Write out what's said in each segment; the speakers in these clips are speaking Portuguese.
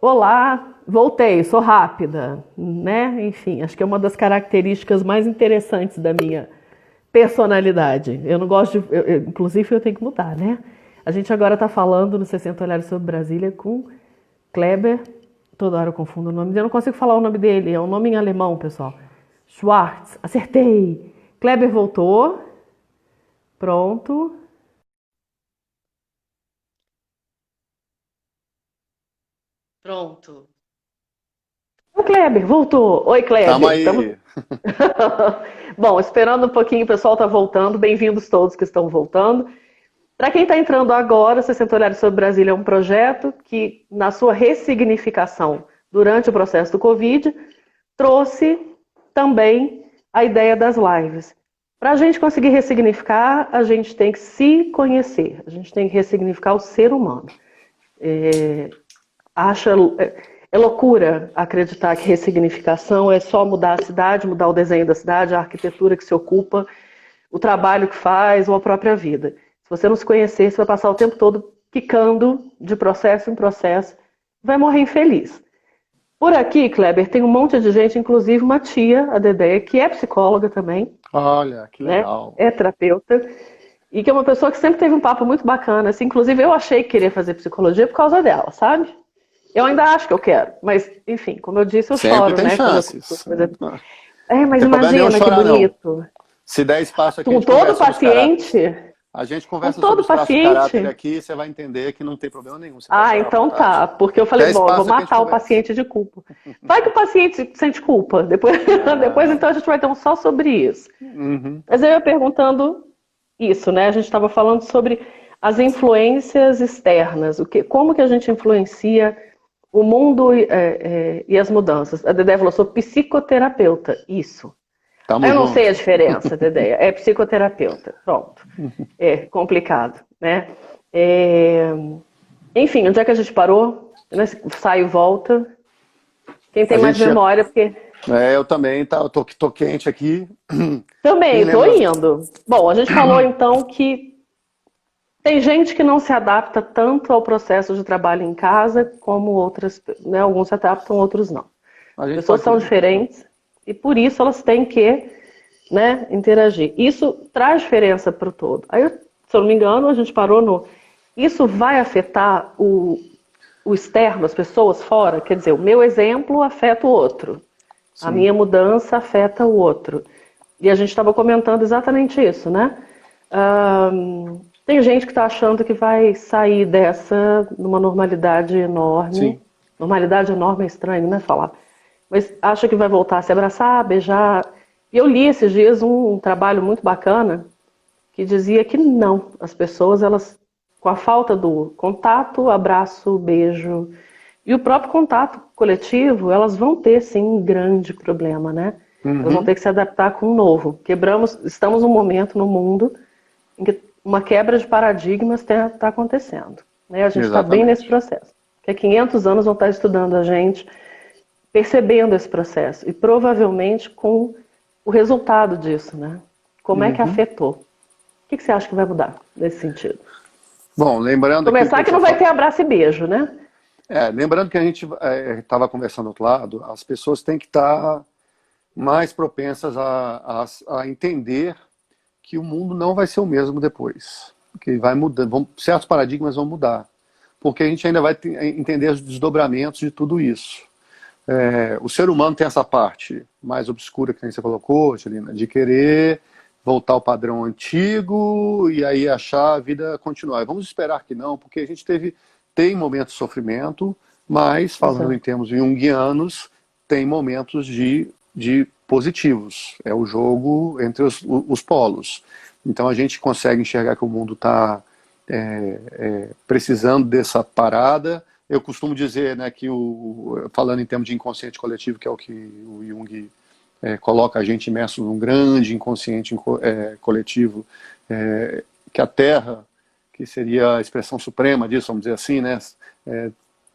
Olá, voltei, sou rápida, né? Enfim, acho que é uma das características mais interessantes da minha personalidade. Eu não gosto de. Inclusive, eu tenho que mudar, né? A gente agora está falando no 60 Olhares sobre Brasília com Kleber. Toda hora eu confundo o nome dele, eu não consigo falar o nome dele, é um nome em alemão, pessoal. Schwartz, acertei. Kleber voltou. Pronto. Pronto. O Kleber voltou. Oi, Tamo Kleber. aí. Bom, esperando um pouquinho, o pessoal está voltando. Bem-vindos todos que estão voltando. Para quem está entrando agora, 60 Olhares sobre Brasília é um projeto que, na sua ressignificação durante o processo do Covid, trouxe também a ideia das lives. Para a gente conseguir ressignificar, a gente tem que se conhecer, a gente tem que ressignificar o ser humano. Acha, é loucura acreditar que ressignificação é só mudar a cidade, mudar o desenho da cidade, a arquitetura que se ocupa, o trabalho que faz ou a própria vida. Se você não se conhecer, você vai passar o tempo todo quicando de processo em processo, vai morrer infeliz. Por aqui, Kleber, tem um monte de gente, inclusive uma tia, a Dedé, que é psicóloga também, Olha, que né? legal. É terapeuta, e que é uma pessoa que sempre teve um papo muito bacana. Assim, inclusive, eu achei que queria fazer psicologia por causa dela, sabe? Eu ainda acho que eu quero, mas, enfim, como eu disse, eu Sempre choro, tem né? Quando eu chances. fazer. Não Mas tem problema nenhum imagina que chorar, não. bonito. Se der espaço aqui, a Com gente todo conversa sobre os caráteres. paciente, A gente com conversa sobre todo os traços de caráter paciente. aqui, você vai entender que não tem problema nenhum. Você pode chorar à Então vontade. tá, porque eu falei, Der bom, eu vou espaço aqui, a gente matar o conversa. paciente de culpa. Vai que o paciente sente culpa, depois, depois Não. então a gente vai ter um só sobre isso. Uhum. Mas eu ia perguntando isso, né? A gente estava falando sobre as influências externas, como que a gente influencia o mundo e as mudanças. A Dedé falou, sou psicoterapeuta, isso. Tamo Eu não sei junto. a diferença, Dedé, é psicoterapeuta, pronto. É complicado, né? É, Enfim, onde é que a gente parou? Né? Sai e volta. Quem A tem mais gente já. memória, porque Eu também, tá, eu tô quente aqui. também Me estou lembra. indo. Bom, a gente falou então que tem gente que não se adapta tanto ao processo de trabalho em casa como outras, né? Alguns se adaptam, outros não. A As gente pessoas pode. são diferentes e por isso elas têm que, né, interagir. Isso traz diferença para o todo. Aí, se eu não me engano, a gente parou no. Isso vai afetar o externo, as pessoas fora? Quer dizer, o meu exemplo afeta o outro. A Sim. minha mudança afeta o outro. E a gente estava comentando exatamente isso, né? Tem gente que está achando que vai sair dessa numa normalidade enorme. Sim. Normalidade enorme é estranho, né? Falar. Mas acha que vai voltar a se abraçar, beijar. E eu li esses dias um trabalho muito bacana que dizia que não. As pessoas, elas, com a falta do contato, abraço, beijo e o próprio contato coletivo, elas vão ter sim um grande problema, né? Elas vão Uhum. ter que se adaptar com o novo. Estamos num momento no mundo em que uma quebra de paradigmas está acontecendo. Né? A gente está bem nesse Exatamente. processo. Porque há 500 anos vão estar estudando a gente, percebendo esse processo e provavelmente com o resultado disso, né? Como é que Uhum. afetou? O que você acha que vai mudar nesse sentido? Bom, lembrando aquilo que Começar eu que tinha não vai falado. ter abraço e beijo, né? Lembrando que a gente estava conversando do outro lado, as pessoas têm que estar mais propensas a entender que o mundo não vai ser o mesmo depois. Que vai mudando, certos paradigmas vão mudar. Porque a gente ainda vai entender os desdobramentos de tudo isso. O ser humano tem essa parte mais obscura que você colocou, Angelina, de querer voltar ao padrão antigo e aí achar a vida continuar. Vamos esperar que não, porque a gente tem momentos de sofrimento, mas, falando em Exato. termos junguianos, tem momentos de positivos. É o jogo entre os polos. Então a gente consegue enxergar que o mundo está precisando dessa parada. Eu costumo dizer, né, que falando em termos de inconsciente coletivo, que é o que o Jung coloca a gente imerso num grande inconsciente coletivo, que a Terra, que seria a expressão suprema disso, vamos dizer assim, né,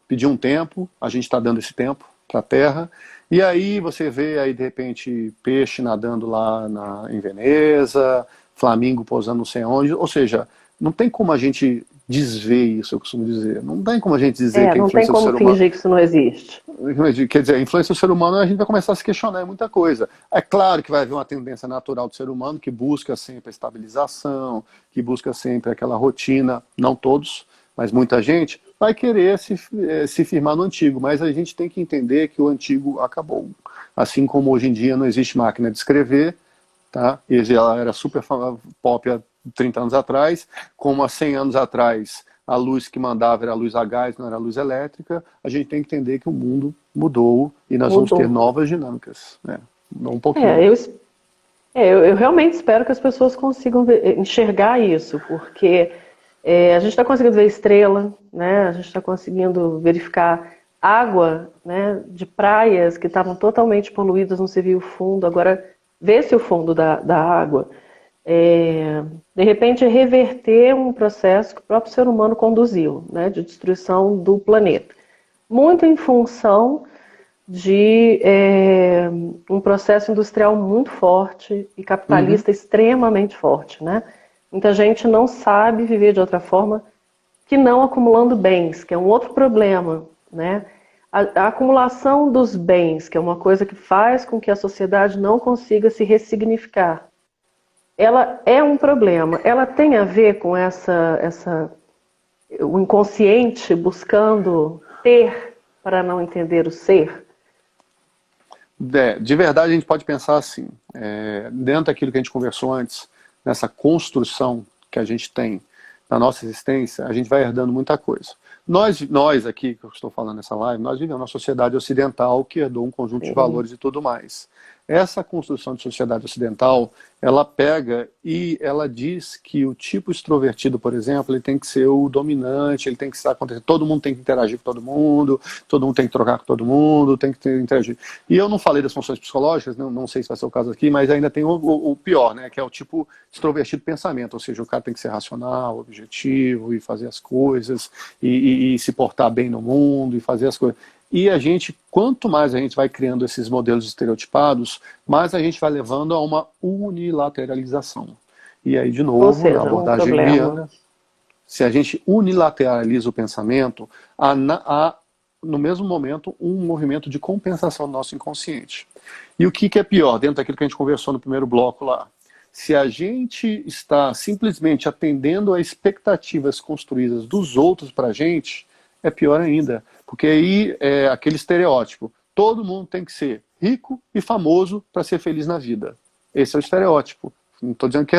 pediu um tempo, a gente está dando esse tempo para a Terra, e aí você vê aí de repente peixe nadando lá em Veneza, flamingo pousando não sei onde, ou seja, não tem como a gente desver isso, eu costumo dizer. Não tem como a gente dizer que a Não tem influência do como ser humano... fingir que isso não existe. Quer dizer, a influência do ser humano, a gente vai começar a se questionar em muita coisa. É claro que vai haver uma tendência natural do ser humano que busca sempre a estabilização, que busca sempre aquela rotina, não todos, mas muita gente vai querer se firmar no antigo, mas a gente tem que entender que o antigo acabou. Assim como hoje em dia não existe máquina de escrever, tá? E ela era super pop há 30 anos atrás, como há 100 anos atrás a luz que mandava era a luz a gás, não era a luz elétrica. A gente tem que entender que o mundo mudou e nós vamos ter novas dinâmicas, né? Um pouquinho. Eu realmente espero que as pessoas consigam enxergar isso, porque a gente está conseguindo ver estrela, né? A gente está conseguindo verificar água, né, de praias que estavam totalmente poluídas, não se via o fundo, agora vê-se o fundo da água. De repente, reverter um processo que o próprio ser humano conduziu, né, de destruição do planeta. Muito em função de um processo industrial muito forte e capitalista extremamente forte, né? Muita gente não sabe viver de outra forma que não acumulando bens, que é um outro problema, né? A acumulação dos bens, que é uma coisa que faz com que a sociedade não consiga se ressignificar, ela é um problema. Ela tem a ver com o inconsciente buscando ter para não entender o ser? De verdade, a gente pode pensar assim, dentro daquilo que a gente conversou antes, nessa construção que a gente tem na nossa existência, a gente vai herdando muita coisa. Nós aqui, que eu estou falando nessa live, nós vivemos uma sociedade ocidental que herdou um conjunto de valores e tudo mais. Essa construção de sociedade ocidental, ela pega e ela diz que o tipo extrovertido, por exemplo, ele tem que ser o dominante, ele tem que estar acontecendo, todo mundo tem que interagir com todo mundo tem que trocar com todo mundo, tem que interagir. E eu não falei das funções psicológicas, não sei se vai ser o caso aqui, mas ainda tem o pior, né, que é o tipo extrovertido pensamento, ou seja, o cara tem que ser racional, objetivo, e fazer as coisas, e se portar bem no mundo, e fazer as coisas. E a gente, quanto mais a gente vai criando esses modelos estereotipados, mais a gente vai levando a uma unilateralização. E aí, de novo, Ou seja, na abordagem junguiana, se a gente unilateraliza o pensamento, há no mesmo momento, um movimento de compensação do nosso inconsciente. E o que é pior, dentro daquilo que a gente conversou no primeiro bloco lá? Se a gente está simplesmente atendendo a expectativas construídas dos outros para a gente, é pior ainda. Porque aí é aquele estereótipo. Todo mundo tem que ser rico e famoso para ser feliz na vida. Esse é o estereótipo. Não estou dizendo que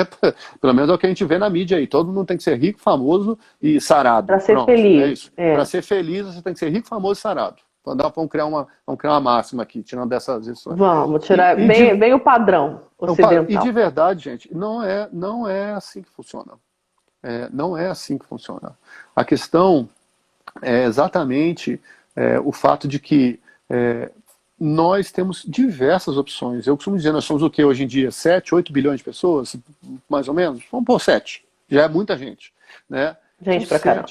pelo menos é o que a gente vê na mídia aí. Todo mundo tem que ser rico, famoso e sarado. Para ser feliz. É isso. Para ser feliz, você tem que ser rico, famoso e sarado. Então, vamos criar uma máxima aqui, tirando dessas lições. Vamos tirar bem o padrão ocidental. E de verdade, gente, não é assim que funciona. Não é assim que funciona. A questão é exatamente o fato de que nós temos diversas opções. Eu costumo dizer, nós somos o que hoje em dia? 7, 8 bilhões de pessoas, mais ou menos? Vamos pôr 7. Já é muita gente. Né? Gente pra caramba.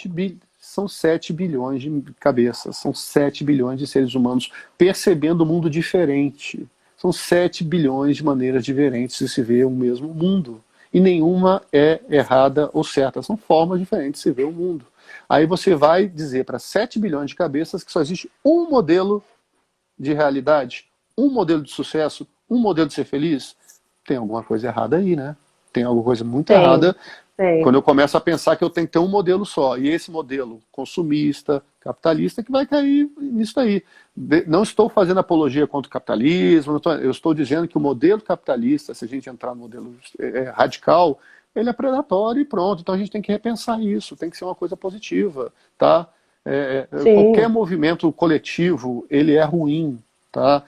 São 7 bilhões de cabeças, são 7 bilhões de seres humanos percebendo o mundo diferente. São 7 bilhões de maneiras diferentes de se ver o mesmo mundo. E nenhuma é errada ou certa. São formas diferentes de se ver o mundo. Aí você vai dizer para 7 bilhões de cabeças que só existe um modelo de realidade, um modelo de sucesso, um modelo de ser feliz. Tem alguma coisa errada aí, né? Tem alguma coisa muito errada quando eu começo a pensar que eu tenho que ter um modelo só. E esse modelo consumista, capitalista, que vai cair nisso aí. Não estou fazendo apologia contra o capitalismo, eu estou dizendo que o modelo capitalista, se a gente entrar no modelo radical, ele é predatório e pronto. Então a gente tem que repensar isso, tem que ser uma coisa positiva, tá? Qualquer movimento coletivo, ele é ruim, tá?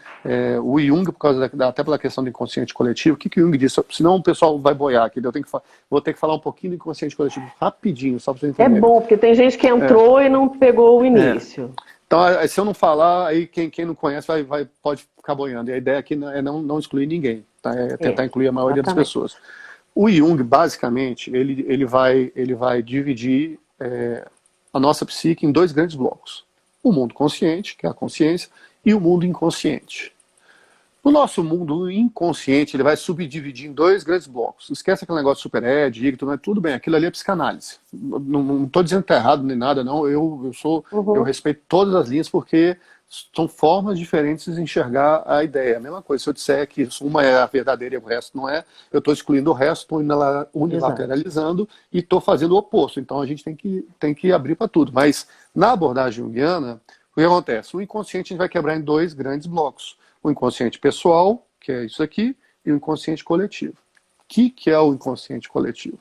O Jung, por causa até pela questão do inconsciente coletivo, o que o Jung disse? Senão o pessoal vai boiar aqui, vou ter que falar um pouquinho do inconsciente coletivo rapidinho, só para você entender. É bom, porque tem gente que entrou e não pegou o início. Então, se eu não falar, aí quem não conhece pode ficar boiando. E a ideia aqui é não excluir ninguém, tá? Tentar incluir a maioria das pessoas. O Jung, basicamente, ele vai dividir a nossa psique em 2 grandes blocos. O mundo consciente, que é a consciência, e o mundo inconsciente. No nosso mundo, o inconsciente ele vai subdividir em dois grandes blocos. Esquece aquele negócio de super ed, icto, mas tudo bem, aquilo ali é psicanálise. Não estou dizendo que está errado nem nada, não. Eu respeito todas as linhas porque são formas diferentes de enxergar a ideia. A mesma coisa, se eu disser que uma é a verdadeira e o resto não é, eu estou excluindo o resto, estou unilateralizando e estou fazendo o oposto. Então a gente tem que abrir para tudo. Mas na abordagem junguiana, o que acontece? O inconsciente a gente vai quebrar em dois grandes blocos. O inconsciente pessoal, que é isso aqui, e o inconsciente coletivo. O que é o inconsciente coletivo?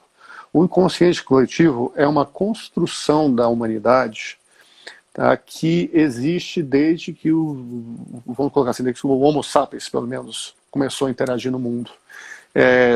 O inconsciente coletivo é uma construção da humanidade, tá, que existe desde que vamos colocar assim, desde que o Homo sapiens, pelo menos, começou a interagir no mundo.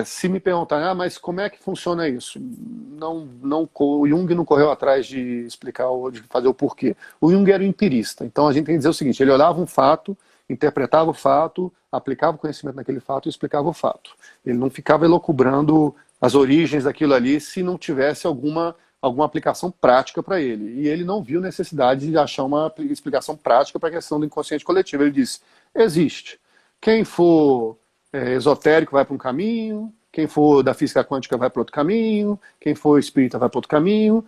Se me perguntarem, mas como é que funciona isso? O Jung não correu atrás de explicar, de fazer o porquê. O Jung era um empirista, então a gente tem que dizer o seguinte, ele olhava um fato, interpretava o fato, aplicava o conhecimento naquele fato e explicava o fato. Ele não ficava elucubrando as origens daquilo ali se não tivesse alguma aplicação prática para ele. E ele não viu necessidade de achar uma explicação prática para a questão do inconsciente coletivo. Ele disse, existe. Quem for esotérico vai para um caminho, quem for da física quântica vai para outro caminho, quem for espírita vai para outro caminho.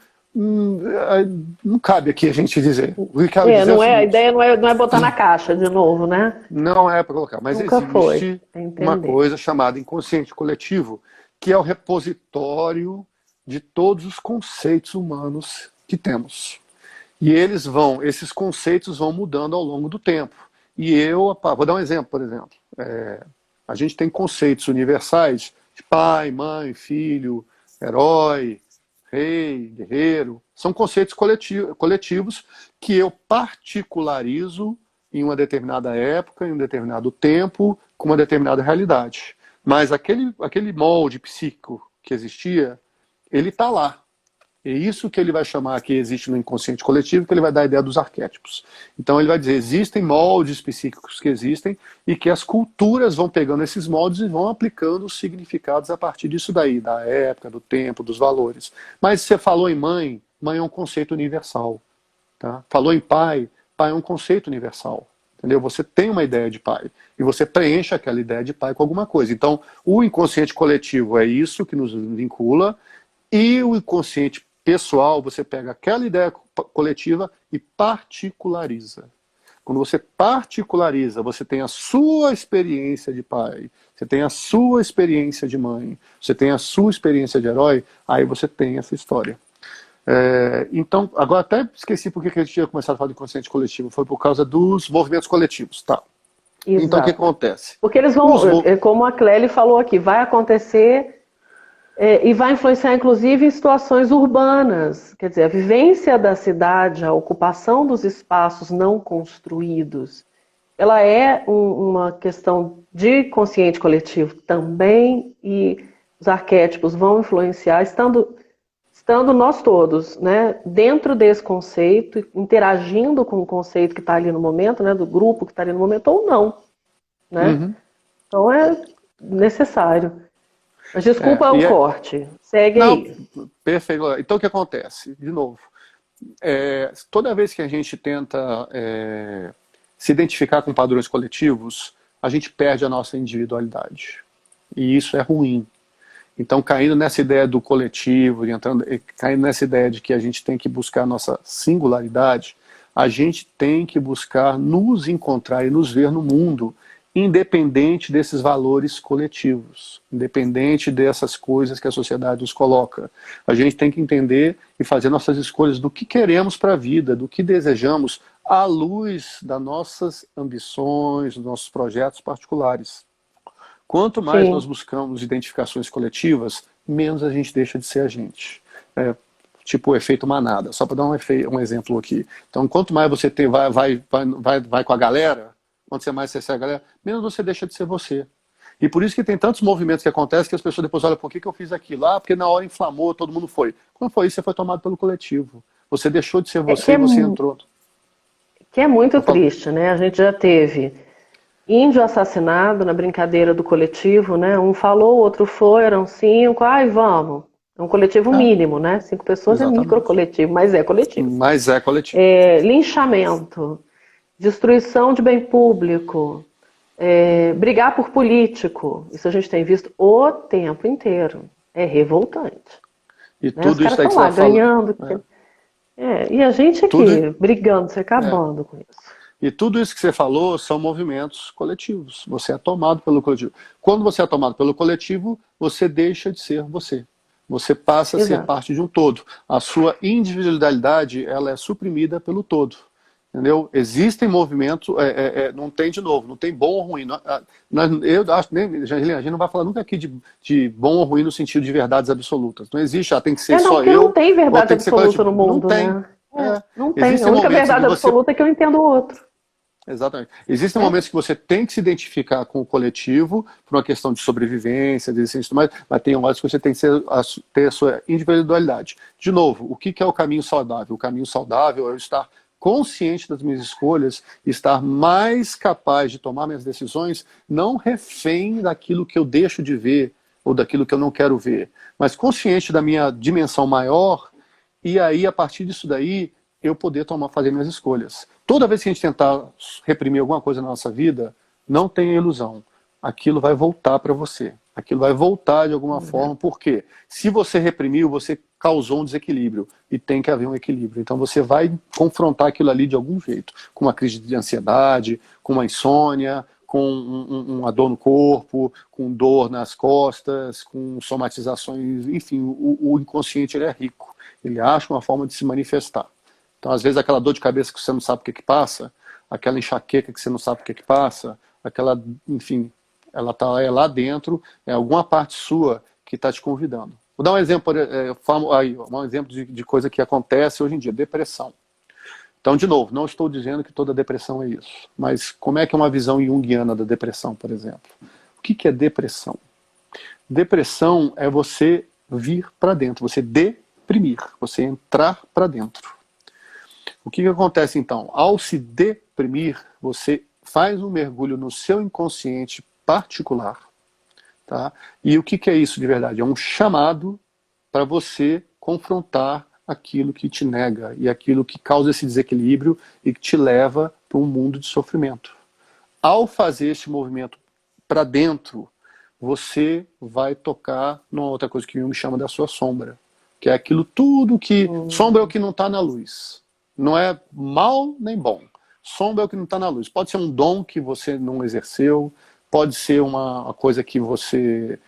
Não cabe aqui a gente dizer. A ideia não é botar na caixa de novo, né? Não é para colocar, mas Nunca existe uma coisa chamada inconsciente coletivo, que é o repositório de todos os conceitos humanos que temos. E esses conceitos vão mudando ao longo do tempo. E vou dar um exemplo, por exemplo. A gente tem conceitos universais de pai, mãe, filho, herói, rei, guerreiro. São conceitos coletivos que eu particularizo em uma determinada época, em um determinado tempo, com uma determinada realidade. Mas aquele molde psíquico que existia, ele está lá. É isso que ele vai chamar que existe no inconsciente coletivo, que ele vai dar a ideia dos arquétipos. Então ele vai dizer, existem moldes psíquicos que existem e que as culturas vão pegando esses moldes e vão aplicando os significados a partir disso daí, da época, do tempo, dos valores. Mas você falou em mãe, mãe é um conceito universal. Tá? Falou em pai, pai é um conceito universal. Entendeu? Você tem uma ideia de pai e você preenche aquela ideia de pai com alguma coisa. Então o inconsciente coletivo é isso que nos vincula e o inconsciente pessoal, você pega aquela ideia coletiva e particulariza. Quando você particulariza, você tem a sua experiência de pai, você tem a sua experiência de mãe, você tem a sua experiência de herói, aí você tem essa história. Então, agora até esqueci por que a gente tinha começado a falar de inconsciente coletivo, foi por causa dos movimentos coletivos, tá? Exato. Então o que acontece? Porque eles vão, como a Clélia falou aqui, vai acontecer... e vai influenciar, inclusive, em situações urbanas. Quer dizer, a vivência da cidade, a ocupação dos espaços não construídos, ela é uma questão de consciente coletivo também, e os arquétipos vão influenciar, estando nós todos, né, dentro desse conceito, interagindo com o conceito que está ali no momento, né, do grupo que está ali no momento, ou não. Né? Uhum. Então é necessário. Mas desculpa o corte. Segue aí. Perfeito. Então o que acontece? De novo, toda vez que a gente tenta se identificar com padrões coletivos, a gente perde a nossa individualidade. E isso é ruim. Então, caindo nessa ideia do coletivo, caindo nessa ideia de que a gente tem que buscar a nossa singularidade, a gente tem que buscar nos encontrar e nos ver no mundo, independente desses valores coletivos, independente dessas coisas que a sociedade nos coloca. A gente tem que entender e fazer nossas escolhas do que queremos para a vida, do que desejamos, à luz das nossas ambições, dos nossos projetos particulares. Quanto mais nós buscamos identificações coletivas, menos a gente deixa de ser a gente. Tipo o efeito manada, só para dar um exemplo aqui. Então, quanto mais você vai com a galera, quanto mais você segue a galera, menos você deixa de ser você. E por isso que tem tantos movimentos que acontecem que as pessoas depois olham, por que eu fiz aquilo? Porque na hora inflamou, todo mundo foi. Quando foi isso, você foi tomado pelo coletivo. Você deixou de ser você e você entrou. Que é muito triste, né? A gente já teve índio assassinado na brincadeira do coletivo, né? Um falou, o outro foi, eram 5, vamos. É um coletivo mínimo, né? 5 pessoas Exatamente. É microcoletivo, mas é coletivo. Mas é coletivo. Linchamento. Destruição de bem público, Brigar por político, isso a gente tem visto o tempo inteiro. É revoltante. E Né? Os tudo isso caras aí que estão você lá está falando. ganhando. E a gente Tudo, aqui brigando, se acabando com isso. e tudo isso que você falou são movimentos coletivos. Você é tomado pelo coletivo. Quando você é tomado pelo coletivo, você deixa de ser você. Você passa a ser Exato. parte de um todo. A sua individualidade, ela é suprimida pelo todo. Entendeu? Existem movimentos, não tem de novo, não tem bom ou ruim. Eu acho, Jangelina, a gente não vai falar nunca aqui de bom ou ruim no sentido de verdades absolutas. Não existe, tem que ser Não, só porque não eu, tem ou verdade tem que ser absoluta coletivo. no Não mundo, tem. né? É. Não tem. A Existem única momentos em que verdade você. absoluta é que eu entendo o outro. Exatamente. Existem Né? momentos que você tem que se identificar com o coletivo, por uma questão de sobrevivência, de existência e tudo mais, mas tem horas que você tem que ter a sua individualidade. De novo, o que é o caminho saudável? O caminho saudável é eu estar consciente das minhas escolhas, estar mais capaz de tomar minhas decisões, não refém daquilo que eu deixo de ver ou daquilo que eu não quero ver, mas consciente da minha dimensão maior, e aí, a partir disso daí, eu poder fazer minhas escolhas. Toda vez que a gente tentar reprimir alguma coisa na nossa vida, não tenha ilusão. Aquilo vai voltar para você. Aquilo vai voltar de alguma forma. Por quê? Se você reprimiu, você causou um desequilíbrio. E tem que haver um equilíbrio. Então você vai confrontar aquilo ali de algum jeito. Com uma crise de ansiedade, com uma insônia, com uma dor no corpo, com dor nas costas, com somatizações. Enfim, o inconsciente ele é rico. Ele acha uma forma de se manifestar. Então, às vezes, aquela dor de cabeça que você não sabe o que passa, aquela enxaqueca que você não sabe o que passa, aquela, enfim, ela está lá dentro, é alguma parte sua que está te convidando. Vou dar um exemplo, um exemplo de coisa que acontece hoje em dia, depressão. Então, de novo, não estou dizendo que toda depressão é isso, mas como é que é uma visão junguiana da depressão, por exemplo? O que é depressão? Depressão é você vir para dentro, você deprimir, você entrar para dentro. O que acontece então? Ao se deprimir, você faz um mergulho no seu inconsciente particular. Tá? E o que é isso de verdade? É um chamado para você confrontar aquilo que te nega e aquilo que causa esse desequilíbrio e que te leva para um mundo de sofrimento. Ao fazer esse movimento para dentro, você vai tocar numa outra coisa que Jung chama da sua sombra, que é aquilo tudo que... Sombra é o que não está na luz. Não é mal nem bom. Sombra é o que não está na luz. Pode ser um dom que você não exerceu, pode ser uma coisa que você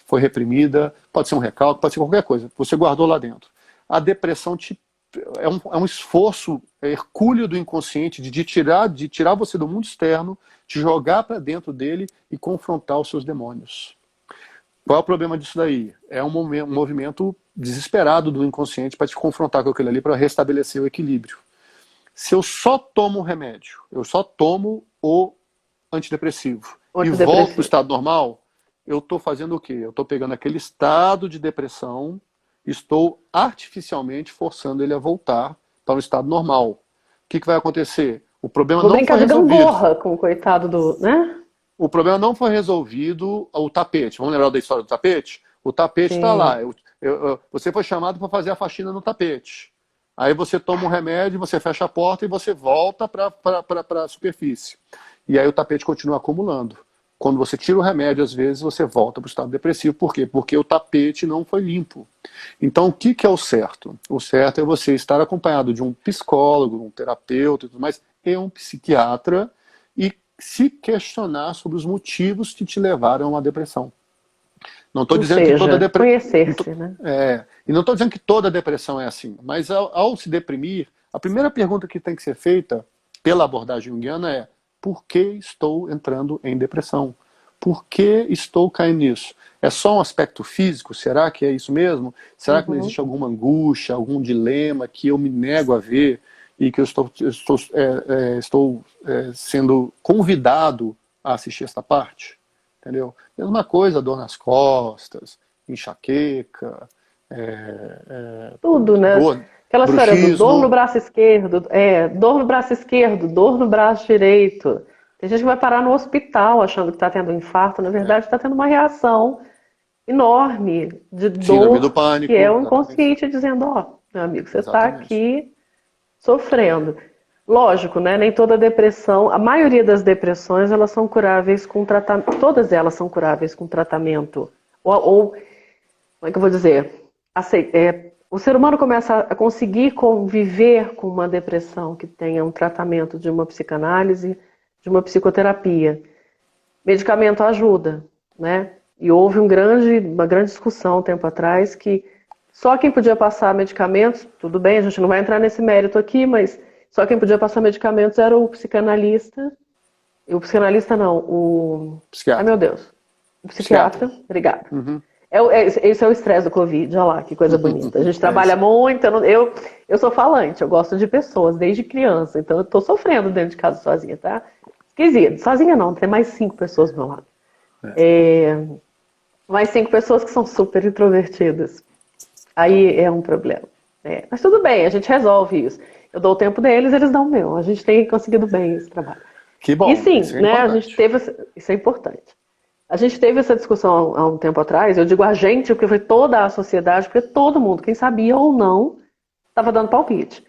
foi reprimida, pode ser um recalque, pode ser qualquer coisa. Você guardou lá dentro. A depressão é um esforço hercúleo do inconsciente de tirar você do mundo externo, te jogar para dentro dele e confrontar os seus demônios. Qual é o problema disso daí? É um movimento desesperado do inconsciente para te confrontar com aquilo ali, para restabelecer o equilíbrio. Se eu só tomo um remédio, eu só tomo o antidepressivo e volto para o estado normal, eu estou fazendo o quê? Eu estou pegando aquele estado de depressão, estou artificialmente forçando ele a voltar para o estado normal. O que vai acontecer? O problema não foi resolvido. Vou brincar de gangorra com o coitado do... né? O problema não foi resolvido, o tapete. Vamos lembrar da história do tapete? O tapete está lá. Você foi chamado para fazer a faxina no tapete. Aí você toma um remédio, você fecha a porta e você volta para a superfície. E aí o tapete continua acumulando. Quando você tira o remédio, às vezes, você volta para o estado depressivo. Por quê? Porque o tapete não foi limpo. Então, o que é o certo? O certo é você estar acompanhado de um psicólogo, um terapeuta e tudo mais, e um psiquiatra, e se questionar sobre os motivos que te levaram à depressão. Não estou dizendo que toda depressão... conhecer-se, né? E não estou dizendo que toda depressão é assim, mas ao se deprimir, a primeira pergunta que tem que ser feita pela abordagem junguiana é: por que estou entrando em depressão? Por que estou caindo nisso? É só um aspecto físico? Será que é isso mesmo? Será que não existe alguma angústia, algum dilema que eu me nego a ver e que eu estou sendo convidado a assistir esta parte? Entendeu? Mesma coisa, dor nas costas, enxaqueca, tudo, né? Aquela história do dor no braço esquerdo, dor no braço esquerdo, dor no braço direito. Tem gente que vai parar no hospital achando que está tendo um infarto, na verdade está tendo uma reação enorme de dor, do pânico, que é o inconsciente dizendo, ó, meu amigo, você está aqui sofrendo. Lógico, né? Nem toda depressão, a maioria das depressões, elas são curáveis com tratamento, todas elas são curáveis com tratamento. Ou como é que eu vou dizer? O ser humano começa a conseguir conviver com uma depressão que tenha um tratamento de uma psicanálise, de uma psicoterapia. Medicamento ajuda, né? E houve uma grande discussão um tempo atrás que só quem podia passar medicamentos, tudo bem, a gente não vai entrar nesse mérito aqui, mas só quem podia passar medicamentos era o psicanalista. E o psicanalista não, o... Psiquiatra. Ai, meu Deus. O psiquiatra, obrigada. Uhum. Esse é o estresse do Covid, olha lá, que coisa bonita. A gente trabalha muito, eu sou falante, eu gosto de pessoas desde criança, então eu tô sofrendo dentro de casa sozinha, tá? Esquisito, sozinha não, tem mais 5 pessoas do meu lado. Mais 5 pessoas que são super introvertidas. Aí é um problema. Mas tudo bem, a gente resolve isso. Eu dou o tempo deles, eles dão o meu. A gente tem conseguido bem esse trabalho. Que bom. E sim, Isso é né, importante. a gente teve... Isso é importante. A gente teve essa discussão há um tempo atrás, eu digo a gente, porque foi toda a sociedade, porque todo mundo, quem sabia ou não, estava dando palpite.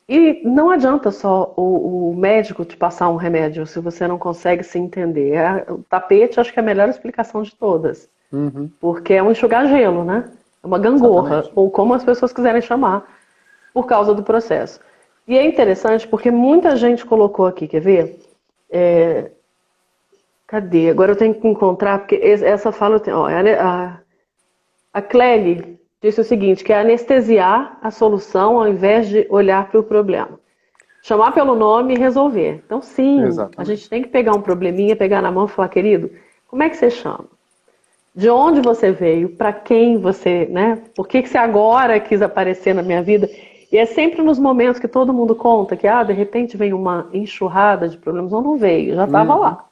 E não adianta só o médico te passar um remédio se você não consegue se entender. O tapete, acho que é a melhor explicação de todas. Uhum. Porque é um enxugar gelo, né? É uma gangorra, Exatamente. ou como as pessoas quiserem chamar, por causa do processo. E é interessante porque muita gente colocou aqui, quer ver? Cadê? Agora eu tenho que encontrar, porque essa fala eu tenho. Ó, a Clélie disse o seguinte, que é anestesiar a solução ao invés de olhar para o problema. Chamar pelo nome e resolver. Então, sim, Exatamente. a gente tem que pegar um probleminha, pegar na mão e falar, querido, como é que você chama? De onde você veio? Para quem você, né? Por que você agora quis aparecer na minha vida? E é sempre nos momentos que todo mundo conta que, de repente vem uma enxurrada de problemas. Não veio, já estava lá.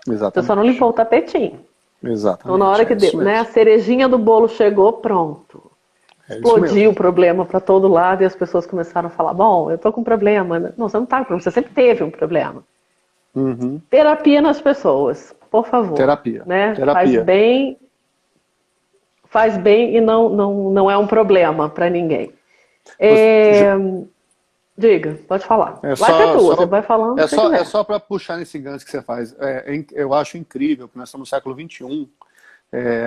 Exatamente. Você só não limpou o tapetinho. Exatamente. Então, na hora que deu, né, a cerejinha do bolo chegou, pronto. Explodiu o problema para todo lado e as pessoas começaram a falar, bom, eu tô com um problema. Não, você não tá com problema, você sempre teve um problema. Uhum. Terapia nas pessoas, por favor. Terapia. Né? Terapia. Faz bem e não é um problema para ninguém. Diga, pode falar. Você vai falando. É só para puxar nesse gancho que você faz. Eu acho incrível que nós estamos no século XXI.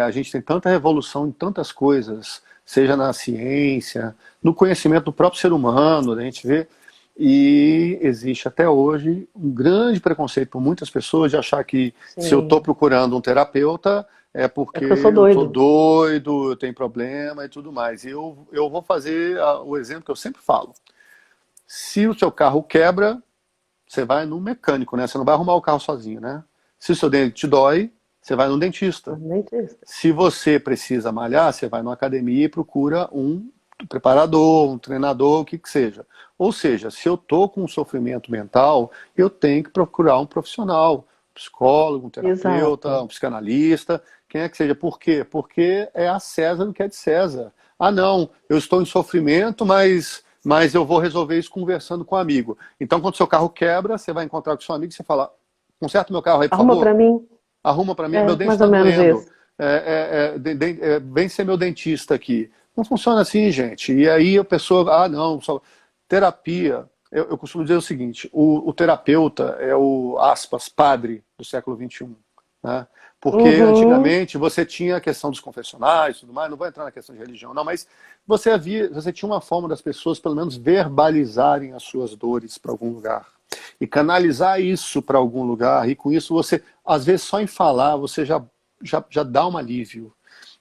A gente tem tanta revolução em tantas coisas, seja na ciência, no conhecimento do próprio ser humano, a gente vê. E existe até hoje um grande preconceito por muitas pessoas de achar que se eu estou procurando um terapeuta é porque eu estou doido, eu tenho problema e tudo mais. E eu vou fazer o exemplo que eu sempre falo. Se o seu carro quebra, você vai no mecânico, né? Você não vai arrumar o carro sozinho, né? Se o seu dente te dói, você vai no dentista. Se você precisa malhar, você vai numa academia e procura um preparador, um treinador, o que seja. Ou seja, se eu estou com um sofrimento mental, eu tenho que procurar um profissional, um psicólogo, um terapeuta, um psicanalista, quem é que seja. Por quê? Porque é a César o que é de César. Não, eu estou em sofrimento, mas eu vou resolver isso conversando com um amigo. Então, quando seu carro quebra, você vai encontrar com seu amigo e você fala, conserta meu carro aí, por favor. Arruma para mim. Arruma para mim, meu dente está doendo. Vem ser meu dentista aqui. Não funciona assim, gente. E aí a pessoa, não, só terapia. Eu costumo dizer o seguinte, o terapeuta é o, aspas, padre do século XXI. Né? Porque antigamente você tinha a questão dos confessionais e tudo mais, não vou entrar na questão de religião, não, mas você tinha uma forma das pessoas, pelo menos, verbalizarem as suas dores para algum lugar. E canalizar isso para algum lugar, e com isso você, às vezes só em falar, você já dá um alívio.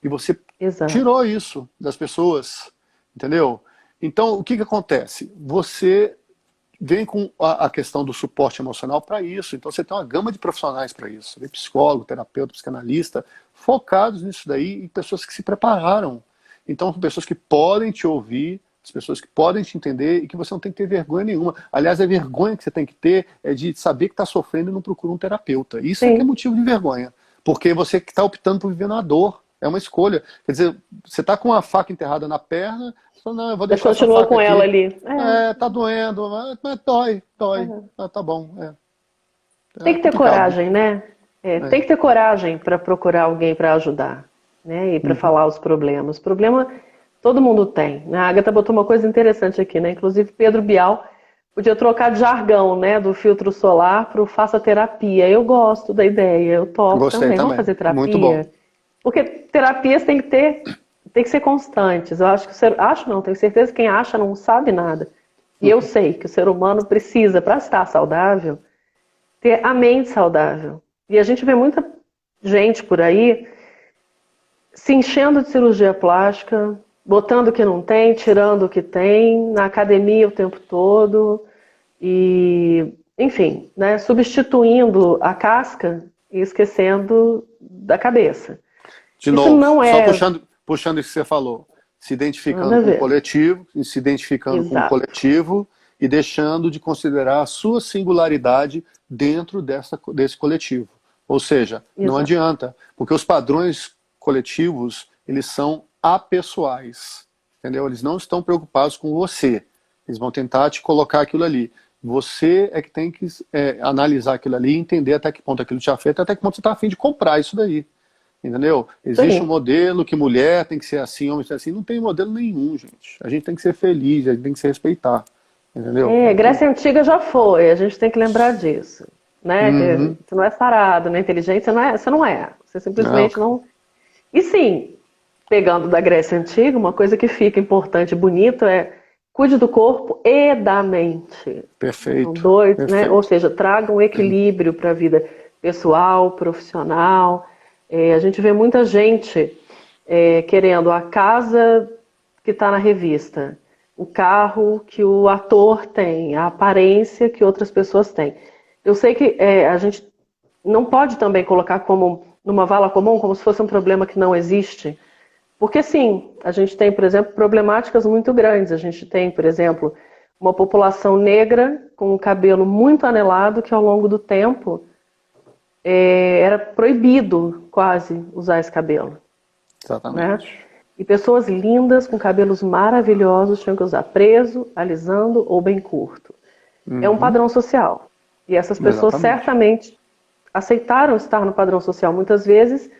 E você tirou isso das pessoas, entendeu? Então, o que acontece? Você vem com a questão do suporte emocional para isso. Então você tem uma gama de profissionais para isso. Tem psicólogo, terapeuta, psicanalista, focados nisso daí e pessoas que se prepararam. Então são pessoas que podem te ouvir, as pessoas que podem te entender e que você não tem que ter vergonha nenhuma. Aliás, a vergonha que você tem que ter é de saber que está sofrendo e não procura um terapeuta. Isso é que é motivo de vergonha. Porque você que está optando por viver na dor. É uma escolha. Quer dizer, você está com uma faca enterrada na perna, você fala, não, eu vou deixar essa faca com aqui. ela ali. Tá doendo, mas dói. Tá bom. Tem que ter coragem, né? Tem que ter coragem para procurar alguém para ajudar, né? E para falar os problemas. Problema todo mundo tem. A Agatha botou uma coisa interessante aqui, né? Inclusive Pedro Bial Podia trocar de jargão, né? Do filtro solar para o faça terapia. Eu gosto da ideia, eu topo Gostei também. Vamos também. fazer Muito bom. terapia? Porque terapias tem que ser constantes. Eu acho que acho não, tenho certeza que quem acha não sabe nada. E eu sei que o ser humano precisa, para estar saudável, ter a mente saudável. E a gente vê muita gente por aí se enchendo de cirurgia plástica, botando o que não tem, tirando o que tem, na academia o tempo todo e, enfim, né, substituindo a casca e esquecendo da cabeça. De Isso novo, não só é puxando isso que você falou, se identificando nada a com o ver. coletivo, se identificando com o Exato, coletivo e deixando de considerar a sua singularidade dentro desse coletivo. Ou seja, não exato. adianta, porque os padrões coletivos, eles são apessoais, entendeu? Eles não estão preocupados com você. Eles vão tentar te colocar aquilo ali. Você é que tem que analisar aquilo ali, entender até que ponto aquilo te afeta, até que ponto você está a fim de comprar isso daí. Entendeu? Isso Existe um aí. modelo que mulher tem que ser assim, homem tem que ser assim. Não tem modelo nenhum, gente. A gente tem que ser feliz, a gente tem que se respeitar. Entendeu? Grécia Antiga já foi, a gente tem que lembrar disso. Né? Que Uhum. você não é sarado, não é inteligente, você não é, você não é. Você Não, simplesmente não. E sim, pegando da Grécia Antiga, uma coisa que fica importante e bonito é cuide do corpo e da mente. São perfeito, dois, né? Ou perfeito. seja, traga um equilíbrio para a vida pessoal, profissional. A gente vê muita gente querendo a casa que está na revista, o carro que o ator tem, a aparência que outras pessoas têm. Eu sei que a gente não pode também colocar como numa vala comum, como se fosse um problema que não existe. Porque sim, a gente tem, por exemplo, problemáticas muito grandes. A gente tem, por exemplo, uma população negra com um cabelo muito anelado que ao longo do tempo era proibido quase usar esse cabelo, né? Exatamente. E pessoas lindas com cabelos maravilhosos tinham que usar preso, alisando ou bem curto. É um Uhum. padrão social. E essas pessoas Exatamente. certamente aceitaram estar no padrão social muitas vezes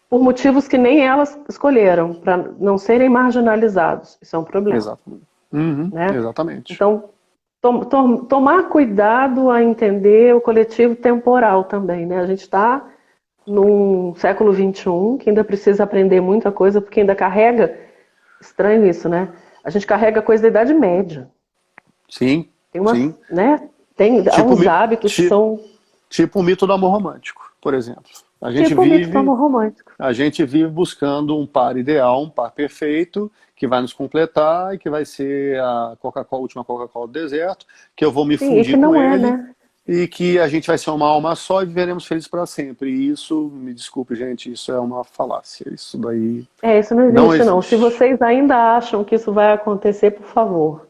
por motivos que nem elas escolheram, para não serem marginalizados. Isso é um problema, Exatamente. Uhum. né? Exatamente. Então, tomar cuidado a entender o coletivo temporal também, né? A gente está num século XXI que ainda precisa aprender muita coisa, porque ainda carrega, estranho isso, né? A gente carrega coisa da Idade Média. Sim, Tem umas, sim. né? Tem Tipo, uns hábitos que são tipo o mito do amor romântico, por exemplo. A gente tipo o mito do vive amor romântico. A gente vive buscando um par ideal, um par perfeito, que vai nos completar e que vai ser a Coca-Cola, a última Coca-Cola do deserto, que eu vou me Sim, e que fundir com não é, ele né? e que a gente vai ser uma alma só e viveremos felizes para sempre. E isso, me desculpe, gente, isso é uma falácia. Isso daí Isso não não existe, não. Se existe. vocês ainda acham que isso vai acontecer, por favor,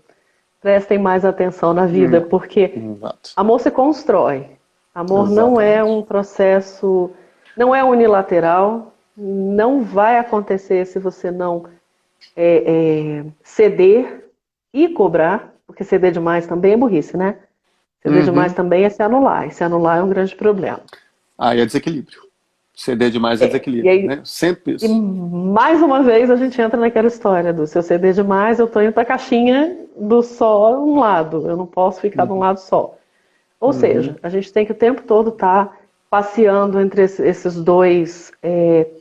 prestem mais atenção na vida, Não. porque Exato. amor se constrói. Amor não é Exatamente. um processo, não é unilateral, não vai acontecer se você não ceder e cobrar, porque ceder demais também é burrice, né? Ceder demais Uhum. também é se anular, e se anular é um grande problema. Aí é desequilíbrio. Ceder demais é E desequilíbrio, aí, né? Sempre e isso. mais uma vez a gente entra naquela história do se eu ceder demais, eu tô indo para a caixinha do só um lado, eu não posso ficar de um Uhum. lado só. Ou Uhum. seja, a gente tem que o tempo todo estar passeando entre esses dois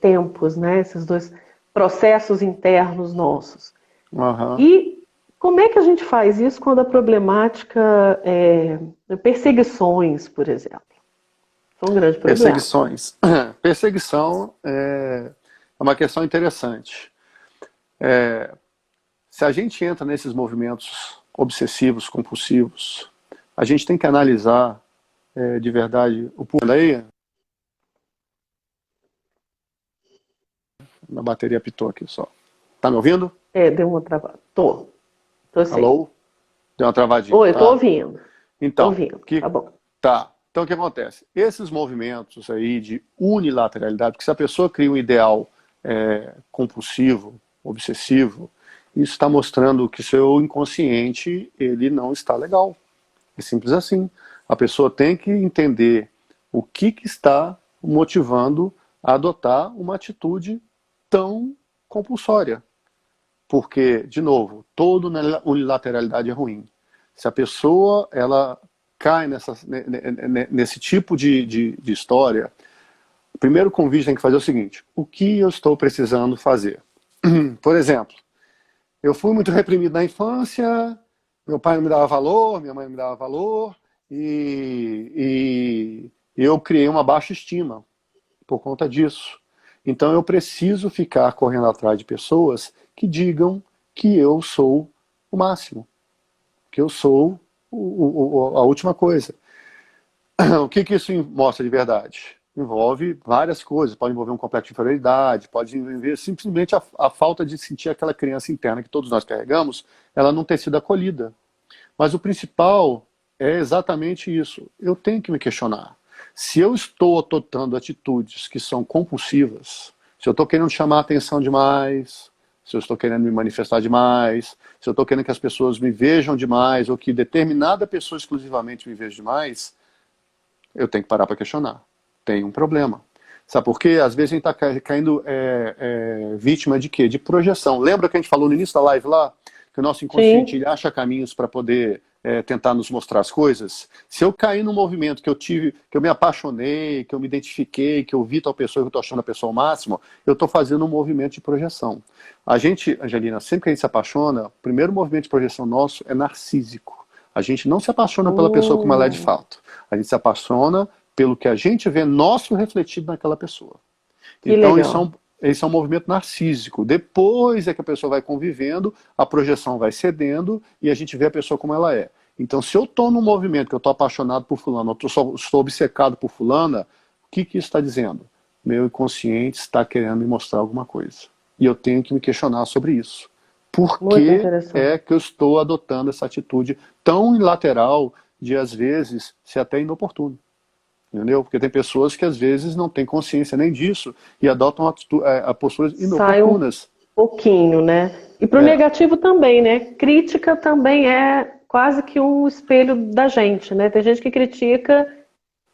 tempos, né? Esses dois processos internos nossos. Aham. E como é que a gente faz isso quando a problemática perseguições, por exemplo? São um grande problema. Perseguições. Perseguição é uma questão interessante. Se a gente entra nesses movimentos obsessivos, compulsivos, a gente tem que analisar de verdade o porquê. Aí, a bateria pitou aqui só. Tá me ouvindo? Deu uma travada. Tô sim. Alô? Deu uma travadinha, Oi, tô tá? ouvindo. Tô Então, ouvindo. Tá bom. então o que acontece? Esses movimentos aí de unilateralidade, porque se a pessoa cria um ideal compulsivo, obsessivo, isso está mostrando que seu inconsciente ele não está legal. É simples assim. A pessoa tem que entender o que está motivando a adotar uma atitude tão compulsória. Porque, de novo, toda unilateralidade é ruim. Se a pessoa ela cai nesse tipo de história, o primeiro convite que tem que fazer é o seguinte: o que eu estou precisando fazer? Por exemplo, eu fui muito reprimido na infância, meu pai não me dava valor, minha mãe não me dava valor, e eu criei uma baixa estima por conta disso. Então eu preciso ficar correndo atrás de pessoas que digam que eu sou o máximo, que eu sou a última coisa. O que isso mostra de verdade? Envolve várias coisas, pode envolver um complexo de inferioridade, pode envolver simplesmente a falta de sentir aquela criança interna que todos nós carregamos, ela não ter sido acolhida. Mas o principal é exatamente isso. Eu tenho que me questionar. Se eu estou adotando atitudes que são compulsivas, se eu estou querendo chamar a atenção demais, se eu estou querendo me manifestar demais, se eu estou querendo que as pessoas me vejam demais, ou que determinada pessoa exclusivamente me veja demais, eu tenho que parar para questionar. Tem um problema. Sabe por quê? Às vezes a gente está caindo vítima de quê? De projeção. Lembra que a gente falou no início da live lá? Que o nosso inconsciente ele acha caminhos para poder tentar nos mostrar as coisas. Se eu cair num movimento que eu me apaixonei, que eu me identifiquei, que eu vi tal pessoa, que eu estou achando a pessoa ao máximo, eu estou fazendo um movimento de projeção. A gente, Angelina, sempre que a gente se apaixona, o primeiro movimento de projeção nosso é narcísico. A gente não se apaixona pela pessoa como ela é de fato. A gente se apaixona pelo que a gente vê nosso refletido naquela pessoa. Então isso é um movimento narcísico. Depois é que a pessoa vai convivendo, a projeção vai cedendo e a gente vê a pessoa como ela é. Então se eu estou num movimento que eu estou apaixonado por fulano, eu estou obcecado por fulana, o que isso está dizendo? Meu inconsciente está querendo me mostrar alguma coisa. E eu tenho que me questionar sobre isso. Por que é que eu estou adotando essa atitude tão unilateral de, às vezes, ser até inoportuno? Entendeu? Porque tem pessoas que, às vezes, não têm consciência nem disso e adotam posturas inoportunas. Sai um pouquinho, né? E pro negativo também, né? Crítica também é quase que um espelho da gente, né? Tem gente que critica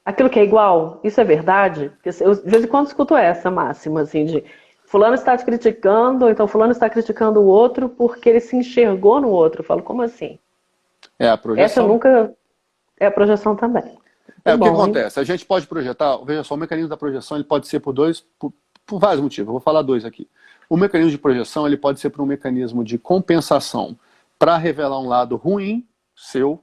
aquilo que é igual. Isso é verdade? Eu, de vez em quando, escuto essa máxima, assim, de fulano está te criticando, ou então fulano está criticando o outro porque ele se enxergou no outro. Eu falo, como assim? É a projeção. Essa nunca... É a projeção também. O que acontece? A gente pode projetar, veja só, o mecanismo da projeção ele pode ser por vários motivos. Eu vou falar dois aqui. O mecanismo de projeção ele pode ser por um mecanismo de compensação para revelar um lado ruim seu,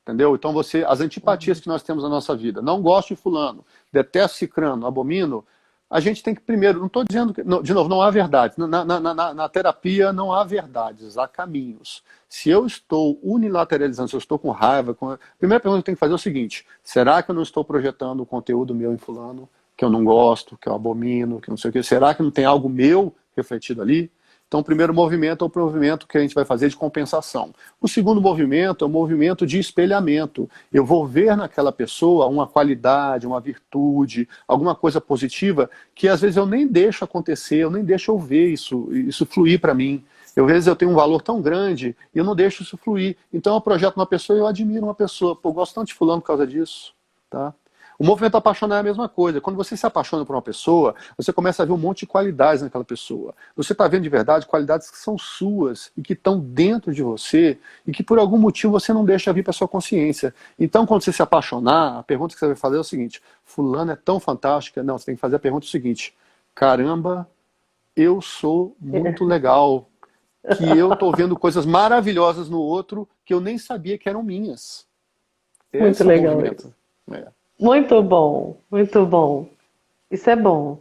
entendeu? Então as antipatias que nós temos na nossa vida, não gosto de fulano, detesto cicrano, abomino, a gente tem que primeiro, não estou dizendo, de novo, não há verdades. Na terapia não há verdades, há caminhos. Se eu estou unilateralizando, se eu estou com raiva, a primeira pergunta que eu tenho que fazer é o seguinte: será que eu não estou projetando o conteúdo meu em fulano, que eu não gosto, que eu abomino, que não sei o quê? Será que não tem algo meu refletido ali? Então o primeiro movimento é o movimento que a gente vai fazer de compensação. O segundo movimento é o movimento de espelhamento. Eu vou ver naquela pessoa uma qualidade, uma virtude, alguma coisa positiva que às vezes eu nem deixo acontecer, eu nem deixo eu ver isso fluir para mim. Às vezes eu tenho um valor tão grande e eu não deixo isso fluir. Então eu projeto uma pessoa e eu admiro uma pessoa. Pô, eu gosto tanto de fulano por causa disso. Tá? O movimento apaixonar é a mesma coisa. Quando você se apaixona por uma pessoa, você começa a ver um monte de qualidades naquela pessoa. Você está vendo de verdade qualidades que são suas e que estão dentro de você e que por algum motivo você não deixa vir para sua consciência. Então, quando você se apaixonar, a pergunta que você vai fazer é o seguinte: fulano é tão fantástica? Não, você tem que fazer a pergunta seguinte: caramba, eu sou muito legal, que eu estou vendo coisas maravilhosas no outro que eu nem sabia que eram minhas. Muito legal isso. Muito bom, muito bom. Isso é bom.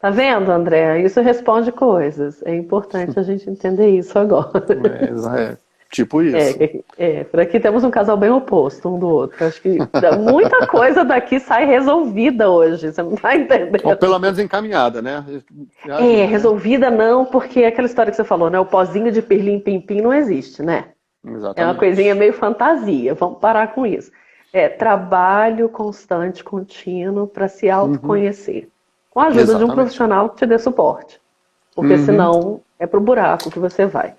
Tá vendo, André? Isso responde coisas. É importante a gente entender isso agora. Tipo isso. Por aqui temos um casal bem oposto um do outro. Acho que muita coisa daqui sai resolvida hoje. Você não tá entendendo. Ou pelo menos encaminhada, né? Resolvida não, porque aquela história que você falou, né? O pozinho de pirlim-pim-pim não existe, né? Exatamente. É uma coisinha meio fantasia. Vamos parar com isso. Trabalho constante, contínuo, para se autoconhecer. Com a ajuda de um profissional que te dê suporte. Porque senão é pro buraco que você vai.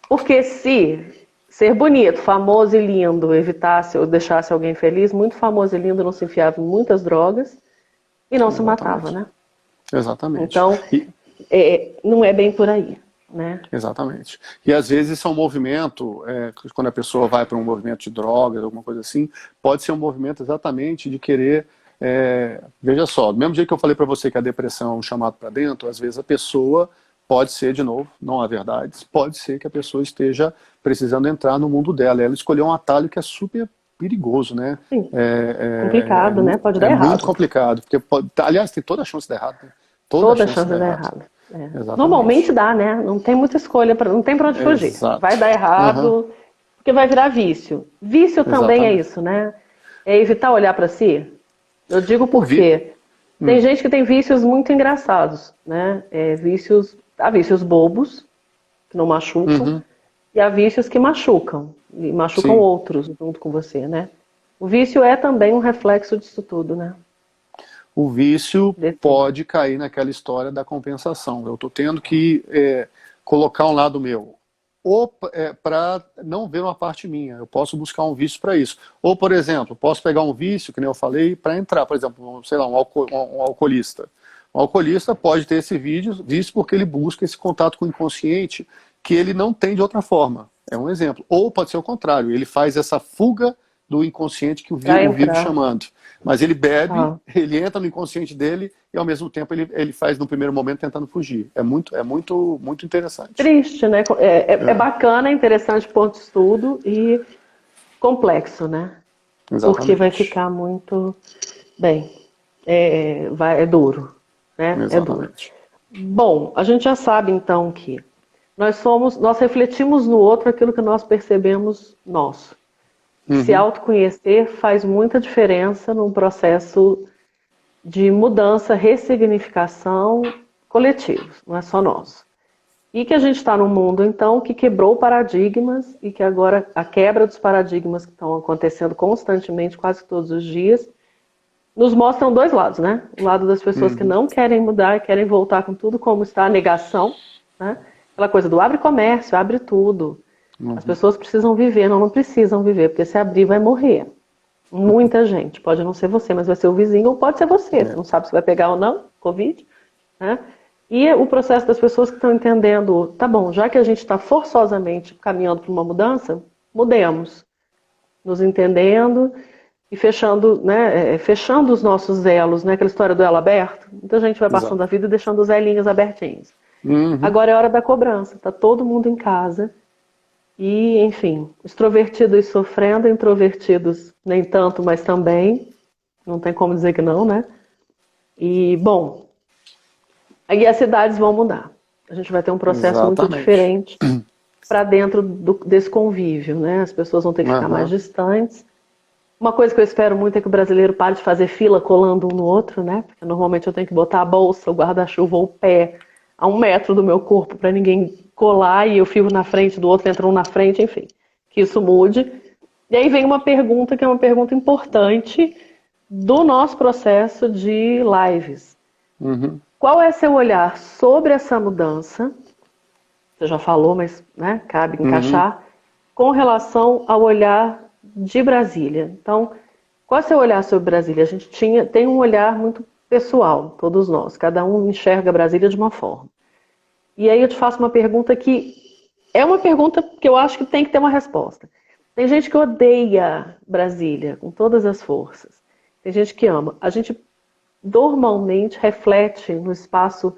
Porque se ser bonito, famoso e lindo evitasse ou deixasse alguém feliz, muito famoso e lindo não se enfiava em muitas drogas e não se matava, né? Exatamente. Então, não é bem por aí. né? Exatamente. E às vezes isso é um movimento, quando a pessoa vai para um movimento de drogas, alguma coisa assim, pode ser um movimento exatamente de querer, veja só, do mesmo jeito que eu falei para você que a depressão é um chamado para dentro, às vezes a pessoa pode ser, de novo, não há verdades, pode ser que a pessoa esteja precisando entrar no mundo dela. Ela escolheu um atalho que é super perigoso, né? Sim, complicado, né? Pode dar Muito errado. complicado, porque aliás, tem toda a chance de dar errado, né? Toda a Toda chance de chance dar de dar errado. errado. É. Normalmente Exatamente. dá, né? Não tem muita escolha, não tem pra onde fugir. Vai Exato. dar Aham. errado, porque vai virar vício. Vício também é Exatamente. isso, né? É evitar olhar pra si. Eu digo O vi... porque tem gente que tem vícios muito engraçados, né? Há vícios bobos, que não machucam, Uhum. e há vícios que machucam, e machucam Sim. outros junto com você, né? O vício é também um reflexo disso tudo, né? O vício Desse- pode cair naquela história da compensação. Eu estou tendo que colocar um lado meu. Ou para não ver uma parte minha. Eu posso buscar um vício para isso. Ou, por exemplo, posso pegar um vício, que nem eu falei, para entrar. Por exemplo, sei lá, um alcoolista. Um alcoolista pode ter esse vício porque ele busca esse contato com o inconsciente que ele não tem de outra forma. É um exemplo. Ou pode ser o contrário. Ele faz essa fuga do inconsciente que Pra o vive entrar. chamando. Mas ele bebe, Ah. ele entra no inconsciente dele e ao mesmo tempo ele faz no primeiro momento tentando fugir. Muito interessante. Triste, né? É bacana, é interessante ponto de estudo e complexo, né? Porque vai Exatamente. ficar muito bem. É duro, né? É duro. Exatamente. Bom, a gente já sabe então que nós refletimos no outro aquilo que nós percebemos nosso. Se Uhum. autoconhecer faz muita diferença num processo de mudança, ressignificação coletivo, não é só nosso. E que a gente está num mundo, então, que quebrou paradigmas e que agora a quebra dos paradigmas que estão acontecendo constantemente, quase todos os dias, nos mostram dois lados, né? O lado das pessoas que Uhum. não querem mudar, querem voltar com tudo como está, a negação, né? Aquela coisa do abre comércio, abre tudo. As Uhum. pessoas precisam viver, não precisam viver, porque se abrir vai morrer. Muita gente, pode não ser você, mas vai ser o vizinho ou pode ser você. Você É. não sabe se vai pegar ou não, Covid, né? E o processo das pessoas que estão entendendo, tá bom, já que a gente está forçosamente caminhando para uma mudança, mudemos, nos entendendo e fechando, né, fechando os nossos elos, né, aquela história do elo aberto. Muita gente vai passando Exato. a vida e deixando os elinhos abertinhos. Uhum. Agora é hora da cobrança, tá todo mundo em casa e, enfim, extrovertidos sofrendo, introvertidos nem tanto, mas também, não tem como dizer que não, né? E, bom, aí as cidades vão mudar. A gente vai ter um processo muito Exatamente. diferente para dentro desse convívio, né? As pessoas vão ter que ficar mais Uhum. distantes. Uma coisa que eu espero muito é que o brasileiro pare de fazer fila colando um no outro, né? Porque normalmente eu tenho que botar a bolsa, o guarda-chuva ou o pé a 1 metro do meu corpo para ninguém colar e eu fico na frente do outro, entra um na frente, enfim. Que isso mude. E aí vem uma pergunta que é uma pergunta importante do nosso processo de lives. Uhum. Qual é seu olhar sobre essa mudança? Você já falou, mas né, cabe Uhum. encaixar, com relação ao olhar de Brasília. Então, qual é o seu olhar sobre Brasília? A gente tem um olhar muito pessoal, todos nós. Cada um enxerga Brasília de uma forma. E aí eu te faço uma pergunta que é uma pergunta que eu acho que tem que ter uma resposta. Tem gente que odeia Brasília com todas as forças. Tem gente que ama. A gente normalmente reflete no espaço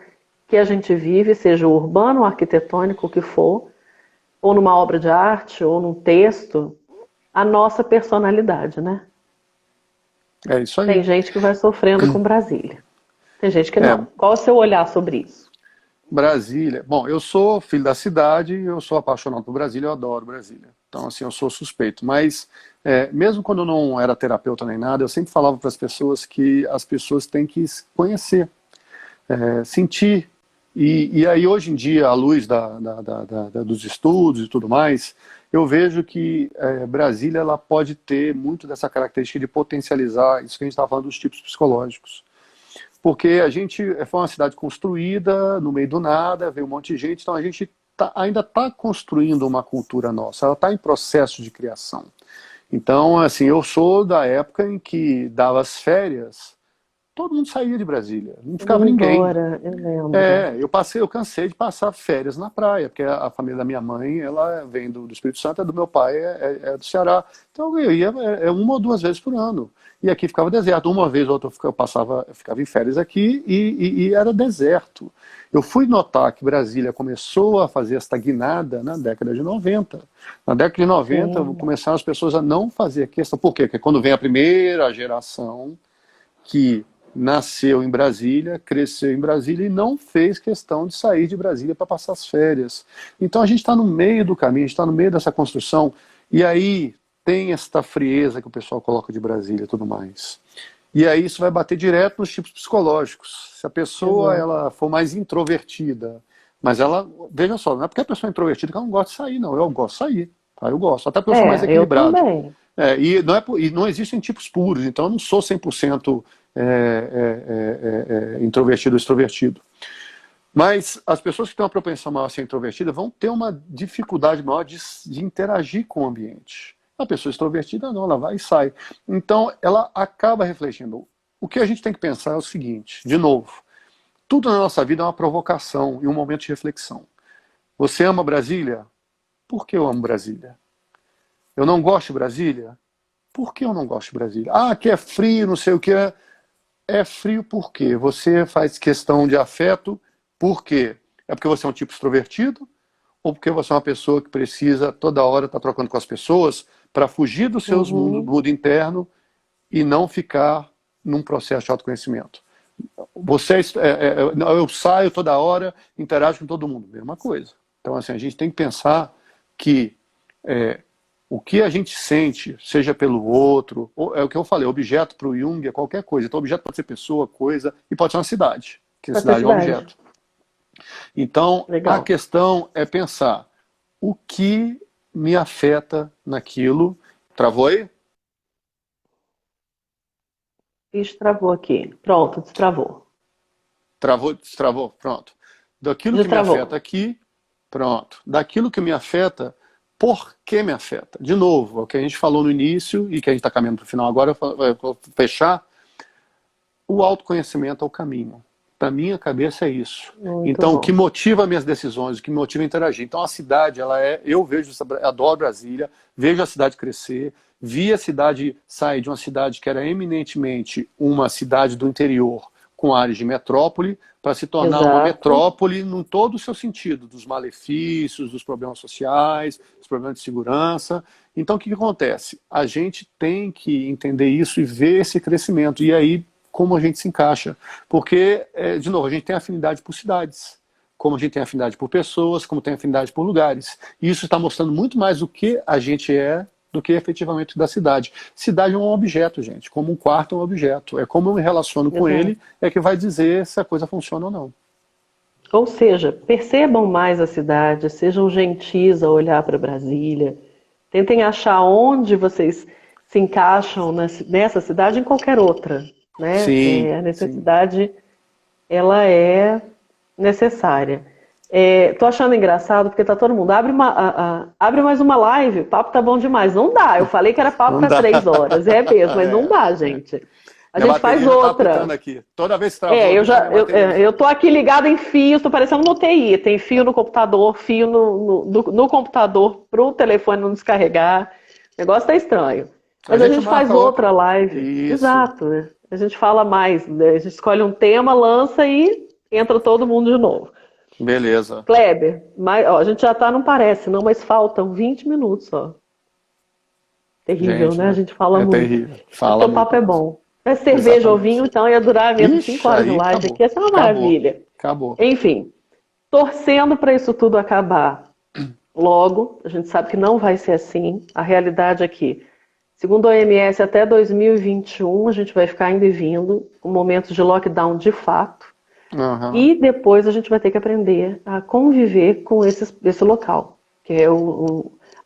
que a gente vive, seja urbano, arquitetônico, o que for, ou numa obra de arte, ou num texto, a nossa personalidade, né? É isso Tem aí. gente que vai sofrendo com Brasília. Tem gente que É, não. Qual é o seu olhar sobre isso? Brasília. Bom, eu sou filho da cidade, eu sou apaixonado por Brasília, eu adoro Brasília. Então, assim, eu sou suspeito. Mas, mesmo quando eu não era terapeuta nem nada, eu sempre falava para as pessoas que as pessoas têm que se conhecer, sentir. E aí, hoje em dia, à luz dos estudos e tudo mais, eu vejo que Brasília ela pode ter muito dessa característica de potencializar isso que a gente estava falando dos tipos psicológicos. Porque a gente foi uma cidade construída no meio do nada, veio um monte de gente, então a gente ainda está construindo uma cultura nossa, ela está em processo de criação. Então, assim, eu sou da época em que dava as férias todo mundo saía de Brasília, não Tudo ficava indo ninguém. embora, eu lembro. Eu cansei de passar férias na praia, porque a família da minha mãe, ela vem do Espírito Santo, a do meu pai é do Ceará. Então eu ia uma ou duas vezes por ano. E aqui ficava deserto. Uma vez ou outra eu ficava em férias aqui e era deserto. Eu fui notar que Brasília começou a fazer esta guinada na década de 90. Na década de 90 Sim. começaram as pessoas a não fazer questão. Por quê? Porque quando vem a primeira geração que nasceu em Brasília, cresceu em Brasília e não fez questão de sair de Brasília para passar as férias. Então a gente está no meio do caminho, a gente está no meio dessa construção, e aí tem esta frieza que o pessoal coloca de Brasília e tudo mais. E aí isso vai bater direto nos tipos psicológicos. Se a pessoa Exato. ela for mais introvertida, mas ela, veja só, não é porque a pessoa é introvertida que ela não gosta de sair, não. Eu gosto de sair, tá? Eu gosto, até porque eu sou mais Eu equilibrado. também. E não existem tipos puros, então eu não sou 100% introvertido ou extrovertido. Mas as pessoas que têm uma propensão maior a ser introvertida vão ter uma dificuldade maior de interagir com o ambiente. A pessoa extrovertida não, ela vai e sai. Então ela acaba refletindo. O que a gente tem que pensar é o seguinte, de novo, tudo na nossa vida é uma provocação e um momento de reflexão. Você ama Brasília? Por que eu amo Brasília? Eu não gosto de Brasília? Por que eu não gosto de Brasília? Ah, que é frio, não sei o que é. É frio por quê? Você faz questão de afeto por quê? É porque você é um tipo extrovertido? Ou porque você é uma pessoa que precisa toda hora estar trocando com as pessoas para fugir dos seus Uhum. mundo interno e não ficar num processo de autoconhecimento? Eu saio toda hora, interajo com todo mundo. Mesma coisa. Então, assim, a gente tem que pensar que o que a gente sente, seja pelo outro, é o que eu falei, objeto para o Jung é qualquer coisa. Então, objeto pode ser pessoa, coisa, e pode ser uma cidade, que a Pode ser cidade é um cidade. objeto. Então, a Legal. questão é pensar o que me afeta naquilo. Travou aí? Destravou aqui. Pronto, destravou. Travou, destravou, pronto. Daquilo que me afeta Destravou. aqui, pronto. Daquilo que me afeta, por que me afeta? De novo, é o que a gente falou no início e que a gente está caminhando para o final agora, eu vou fechar. O autoconhecimento é o caminho. Para minha cabeça é isso. Muito Então, o que bom. motiva minhas decisões, o que me motiva a interagir. Então, a cidade, eu vejo, adoro Brasília, vejo a cidade crescer, vi a cidade sair de uma cidade que era eminentemente uma cidade do interior, com áreas de metrópole, para se tornar uma Exato. metrópole em todo o seu sentido, dos malefícios, dos problemas sociais, dos problemas de segurança. Então, o que acontece? A gente tem que entender isso e ver esse crescimento. E aí, como a gente se encaixa. Porque, de novo, a gente tem afinidade por cidades, como a gente tem afinidade por pessoas, como tem afinidade por lugares. E isso está mostrando muito mais o que a gente é do que efetivamente da cidade. Cidade é um objeto, gente, como um quarto é um objeto. É como eu me relaciono com Exato. ele, é que vai dizer se a coisa funciona ou não. Ou seja, percebam mais a cidade, sejam gentis a olhar para Brasília, tentem achar onde vocês se encaixam nessa cidade e em qualquer outra, né? Sim, A sim. necessidade, ela é necessária. Tô achando engraçado porque tá todo mundo, abre mais uma live, o papo tá bom demais. Não dá, eu falei que era papo Não para dá. 3 horas, é mesmo, mas não É, dá, é. gente. A Minha gente faz bateria já está apitando outra. aqui. Toda vez que travou Eu aqui, tá já minha bateria. eu tô aqui ligada em fios, tô parecendo uma UTI. Tem fio no computador, fio no computador pro telefone não descarregar. O negócio tá estranho. A Mas a gente gente faz marca outra outra. live. Isso. Exato, né? A gente fala mais, né? A gente escolhe um tema, lança e entra todo mundo de novo. Beleza. Kleber, ó, a gente já tá, não parece, não, mas faltam 20 minutos só. Terrível, Gente, né? A gente fala é muito. terrível. Mas Fala porque o papo muito é mesmo. bom. É cerveja ou vinho, Exatamente. então ia durar mesmo 5 Ixi, horas de aí live acabou. aqui. Essa é uma Acabou. maravilha. Acabou. Enfim, torcendo para isso tudo acabar logo, a gente sabe que não vai ser assim. A realidade é que, segundo a OMS, até 2021 a gente vai ficar indo e vindo, com momentos de lockdown de fato. Aham. E depois a gente vai ter que aprender a conviver com esse local, que é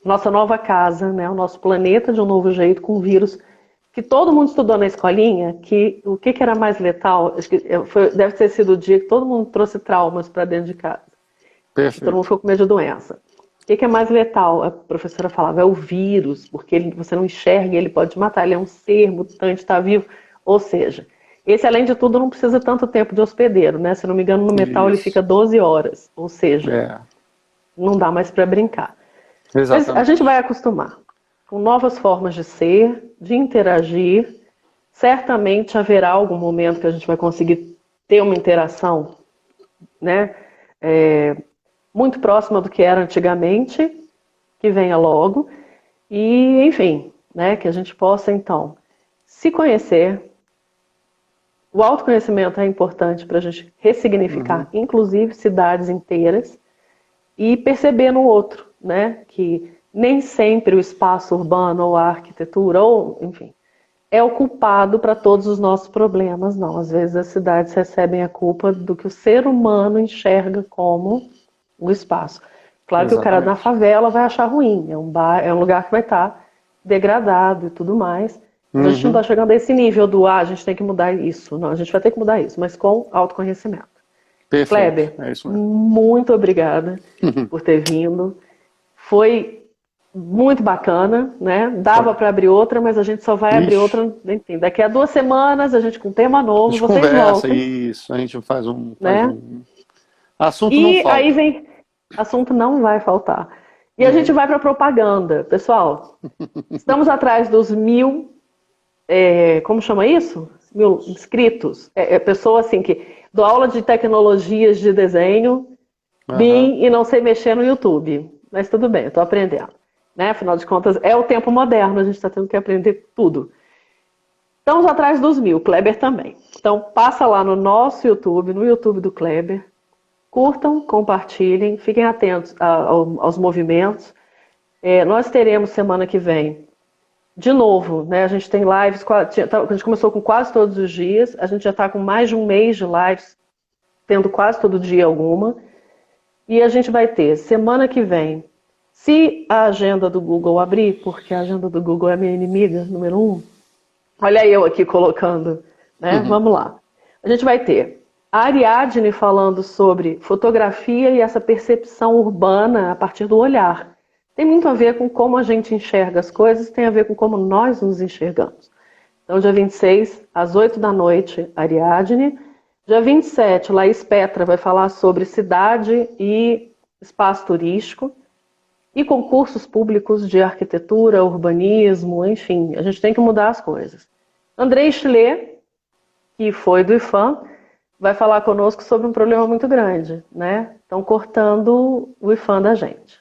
nossa nova casa, né? O nosso planeta de um novo jeito, com um vírus que todo mundo estudou na escolinha, que o que era mais letal, acho que deve ter sido o dia que todo mundo trouxe traumas para dentro de casa. E todo mundo Perfeito. ficou com medo de doença. O que é mais letal? A professora falava, é o vírus, porque você não enxerga, ele pode te matar, ele é um ser mutante, está vivo. Ou seja, Esse, além de tudo, não precisa tanto tempo de hospedeiro, né? Se não me engano, no metal ele Isso. fica 12 horas. Ou seja, É, não dá mais para brincar. Mas a gente exatamente. vai acostumar com novas formas de ser, de interagir. Certamente haverá algum momento que a gente vai conseguir ter uma interação, né, muito próxima do que era antigamente, que venha logo. E, enfim, né, que a gente possa, então, se conhecer. O autoconhecimento é importante para a gente ressignificar, Uhum. inclusive, cidades inteiras e perceber no outro, né, que nem sempre o espaço urbano ou a arquitetura, ou, enfim, é o culpado para todos os nossos problemas, não. Às vezes as cidades recebem a culpa do que o ser humano enxerga como o espaço. Claro que o cara na Exatamente. favela vai achar ruim, é um lugar que vai estar degradado e tudo mais, mas a gente não está Uhum. chegando a esse nível do, a gente tem que mudar isso. Não, a gente vai ter que mudar isso, mas com autoconhecimento. Perfeito. Kleber, É isso mesmo. muito obrigada por ter vindo. Foi muito bacana, né? Foi. Dava para abrir outra, mas a gente só vai abrir Ixi, outra, enfim, daqui a 2 semanas, a gente com tema a novo, gente vocês conversa, voltam, isso. A gente faz né? um. Assunto não E aí falta. vem, assunto não vai faltar. E a gente Uhum. vai para propaganda. Pessoal, estamos atrás dos 1.000, como chama isso? 1.000 inscritos. Pessoa assim que dou aula de tecnologias de desenho, Aham. BIM e não sei mexer no YouTube. Mas tudo bem, eu estou aprendendo. Né? Afinal de contas, é o tempo moderno, a gente está tendo que aprender tudo. Estamos atrás dos 1.000, Kleber também. Então passa lá no nosso YouTube, no YouTube do Kleber. Curtam, compartilhem, fiquem atentos aos movimentos. Nós teremos semana que vem, de novo, né? A gente tem lives, a gente começou com quase todos os dias, a gente já está com mais de um mês de lives, tendo quase todo dia alguma. E a gente vai ter semana que vem, se a agenda do Google abrir, porque a agenda do Google é minha inimiga, número 1. Olha eu aqui colocando, né? Uhum. Vamos lá. A gente vai ter a Ariadne falando sobre fotografia e essa percepção urbana a partir do olhar. Tem muito a ver com como a gente enxerga as coisas, tem a ver com como nós nos enxergamos. Então, dia 26, às 8 da noite, Ariadne. Dia 27, Laís Petra vai falar sobre cidade e espaço turístico e concursos públicos de arquitetura, urbanismo, enfim, a gente tem que mudar as coisas. Andrei Chile, que foi do IFAM, vai falar conosco sobre um problema muito grande, né? Estão cortando o IFAM da gente,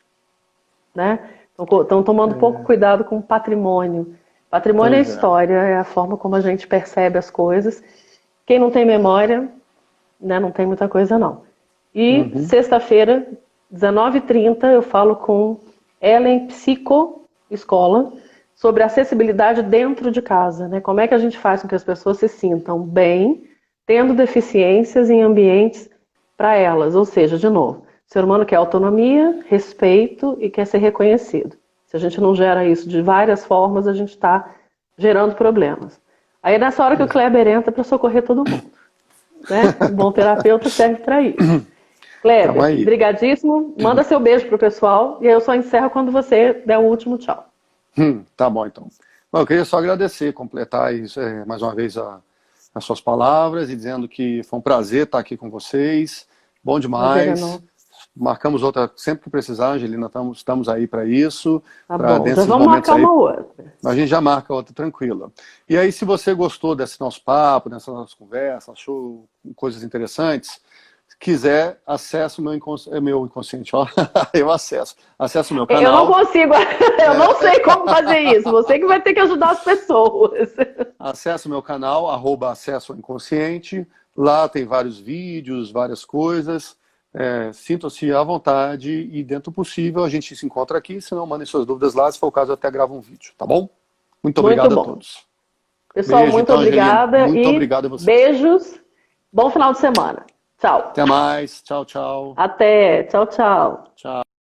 né? Estão tomando pouco cuidado com o patrimônio. Patrimônio é Pois é. história, é a forma como a gente percebe as coisas. Quem não tem memória, né, não tem muita coisa não. E Uhum. sexta-feira, 19h30, eu falo com Ellen Psico Escola sobre acessibilidade dentro de casa, né? Como é que a gente faz com que as pessoas se sintam bem, tendo deficiências em ambientes para elas. Ou seja, de novo, o ser humano quer autonomia, respeito e quer ser reconhecido. Se a gente não gera isso de várias formas, a gente está gerando problemas. Aí é nessa hora que o Kleber entra para socorrer todo mundo, né? Um bom terapeuta serve para isso. Tamo Kleber, aí. brigadíssimo. Manda seu beijo pro pessoal e aí eu só encerro quando você der o último tchau. Tá bom, então. Bom, eu queria só agradecer, completar isso, mais uma vez as suas palavras e dizendo que foi um prazer estar aqui com vocês. Bom Prazer é demais. nosso. Marcamos outra sempre que precisar, Angelina, estamos aí para isso, Tá para bom, já desses vamos momentos marcar aí. uma outra. A gente já marca outra tranquila. E aí, se você gostou desse nosso papo, dessa nossa conversa, achou coisas interessantes, quiser, acesse o meu inconsciente, ó. Eu acesso. Acesse o meu Eu não canal. consigo, eu não sei como fazer isso. Você que vai ter que ajudar as pessoas. Acesse o meu canal, @acesso ao inconsciente. Lá tem vários vídeos, várias coisas. Sintam-se à vontade e, dentro do possível, a gente se encontra aqui. Se não, mandem suas dúvidas lá. Se for o caso, eu até gravo um vídeo, tá bom? Muito Muito obrigado a bom. todos. Pessoal, Beijo, muito então, Angelina. obrigada Muito e obrigado a você. beijos. Bom final de semana. Tchau. Até mais. Tchau, tchau. Até. Tchau, tchau. Tchau.